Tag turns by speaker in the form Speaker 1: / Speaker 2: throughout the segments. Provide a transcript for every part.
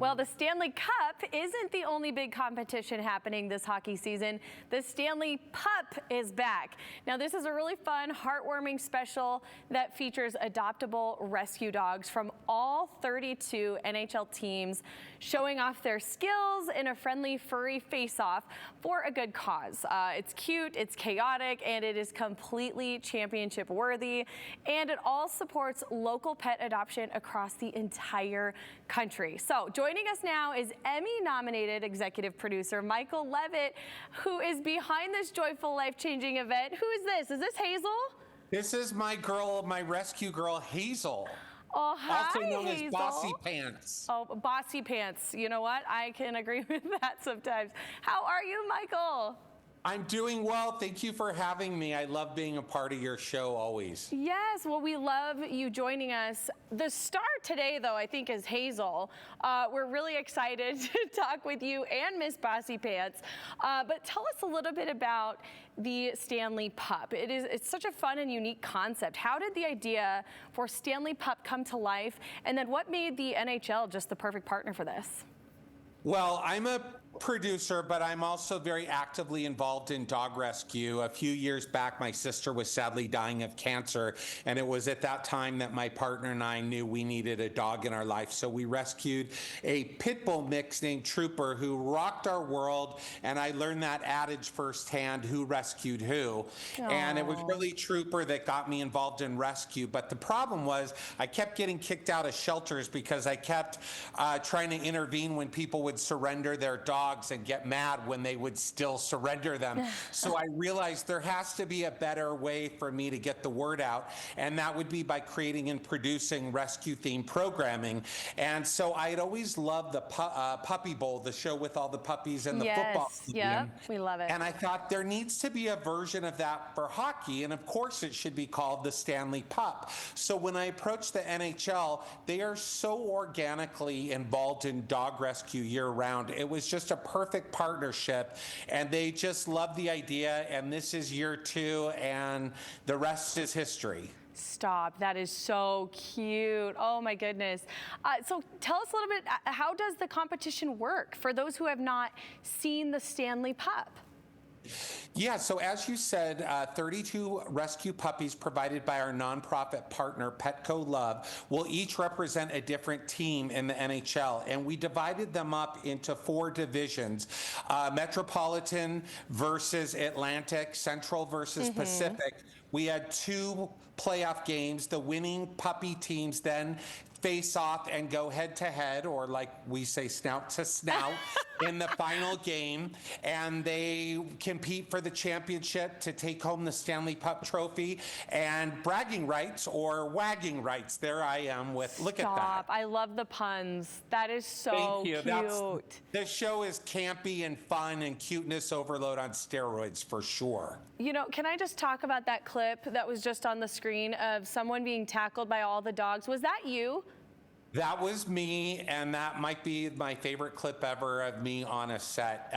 Speaker 1: Well, the Stanley Cup isn't the only big competition happening this hockey season. The Stanley Pup is back. Now, this is a really fun, heartwarming special that features adoptable rescue dogs from all 32 NHL teams showing off their skills in a friendly, furry face-off for a good cause. It's cute, it's chaotic, and it is completely championship worthy. And it all supports local pet adoption across the entire country. So joining us now is Emmy-nominated executive producer Michael Levitt, who is behind this joyful, life-changing event. Who is this? Is this Hazel?
Speaker 2: This is my girl, my rescue girl, Hazel.
Speaker 1: Oh, hi,
Speaker 2: also known
Speaker 1: Hazel.
Speaker 2: as Bossy Pants.
Speaker 1: Oh, Bossy Pants. You know what? I can agree with that sometimes. How are you, Michael?
Speaker 2: I'm doing well. Thank you for having me. I love being a part of your show always.
Speaker 1: Yes, well, we love you joining us. The star today, though, I think is Hazel. We're really excited to talk with you and Miss Bossy Pants. But tell us a little bit about the Stanley Pup. It's such a fun and unique concept. How did the idea for Stanley Pup come to life? And then what made the NHL just the perfect partner for this?
Speaker 2: Well, I'm a producer, but I'm also very actively involved in dog rescue. A few years back, my sister was sadly dying of cancer, and it was at that time that my partner and I knew we needed a dog in our life. So we rescued a pit bull mix named Trooper who rocked our world, and I learned that adage firsthand, who rescued who.
Speaker 1: Aww.
Speaker 2: And it was really Trooper that got me involved in rescue. But the problem was I kept getting kicked out of shelters because I kept trying to intervene when people would surrender their dogs and get mad when they would still surrender them. So I realized there has to be a better way for me to get the word out, and that would be by creating and producing rescue-themed programming. And so I had always loved the Puppy Bowl, the show with all the puppies and the football team.
Speaker 1: Yeah, we love it.
Speaker 2: And I thought there needs to be a version of that for hockey, and of course it should be called the Stanley Pup. So when I approached the NHL, they are so organically involved in dog rescue year-round. It was just a perfect partnership, and they just love the idea, and this is year 2, and the rest is history.
Speaker 1: Stop. That is so cute. Oh, my goodness. So tell us a little bit, how does the competition work for those who have not seen the Stanley Pup?
Speaker 2: Yeah, so as you said, 32 rescue puppies provided by our nonprofit partner, Petco Love, will each represent a different team in the NHL. And we divided them up into 4 divisions, Metropolitan versus Atlantic, Central versus Pacific. We had 2 playoff games. The winning puppy teams then face off and go head to head, or like we say, snout to snout, in the final game. And they compete for the championship to take home the Stanley Pup trophy and bragging rights or wagging rights. There I am with, look at that.
Speaker 1: I love the puns. That is so
Speaker 2: Thank you.
Speaker 1: cute.
Speaker 2: This show is campy and fun and cuteness overload on steroids for sure.
Speaker 1: You know, can I just talk about that clip that was just on the screen of someone being tackled by all the dogs? Was that you?
Speaker 2: That was me, and that might be my favorite clip ever of me on a set.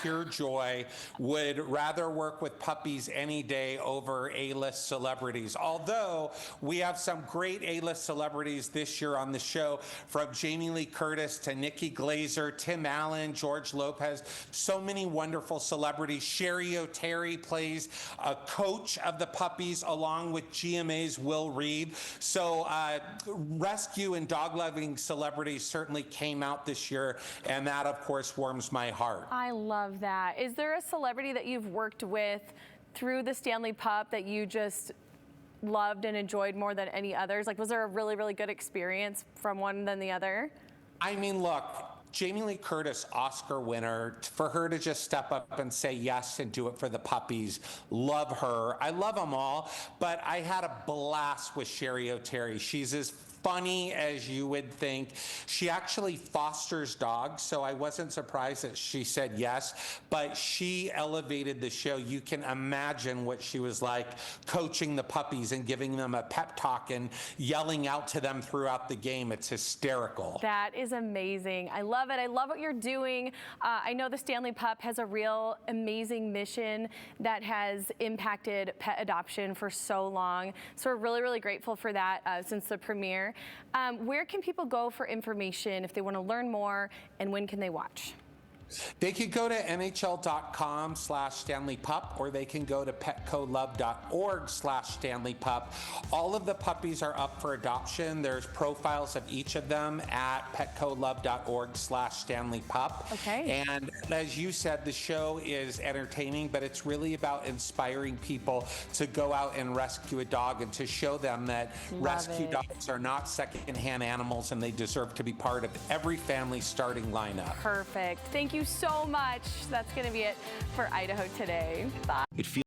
Speaker 2: Pure joy. Would rather work with puppies any day over A-list celebrities. Although we have some great A-list celebrities this year on the show, from Jamie Lee Curtis to Nikki Glazer, Tim Allen, George Lopez, so many wonderful celebrities. Sherry O'Terry plays a coach of the puppies along with GMA's Will Reed. So rescue and dog loving celebrities certainly came out this year, and that of course warms my heart.
Speaker 1: I love that. Is there a celebrity that you've worked with through the Stanley Pup that you just loved and enjoyed more than any others? Like, was there a really, really good experience from one than the other?
Speaker 2: I mean, look, Jamie Lee Curtis, Oscar winner, for her to just step up and say yes and do it for the puppies, love her. I love them all, but I had a blast with Sherry O'Terry. She's as funny as you would think. She actually fosters dogs, so I wasn't surprised that she said yes, but she elevated the show. You can imagine what she was like coaching the puppies and giving them a pep talk and yelling out to them throughout the game. It's hysterical.
Speaker 1: That is amazing. I love it. I love what you're doing. I know the Stanley Pup has a real amazing mission that has impacted pet adoption for so long. So we're really, really grateful for that since the premiere. here. Where can people go for information if they want to learn more, and when can they watch?
Speaker 2: They could go to nhl.com/Stanley Pup, or they can go to petcolove.org/Stanley Pup. All of the puppies are up for adoption. There's profiles of each of them at petcolove.org/Stanley Pup.
Speaker 1: Okay.
Speaker 2: And as you said, the show is entertaining, but it's really about inspiring people to go out and rescue a dog and to show them that rescue dogs are not secondhand animals and they deserve to be part of every family starting lineup.
Speaker 1: Perfect. Thank you so much. That's going to be it for Idaho Today. Bye.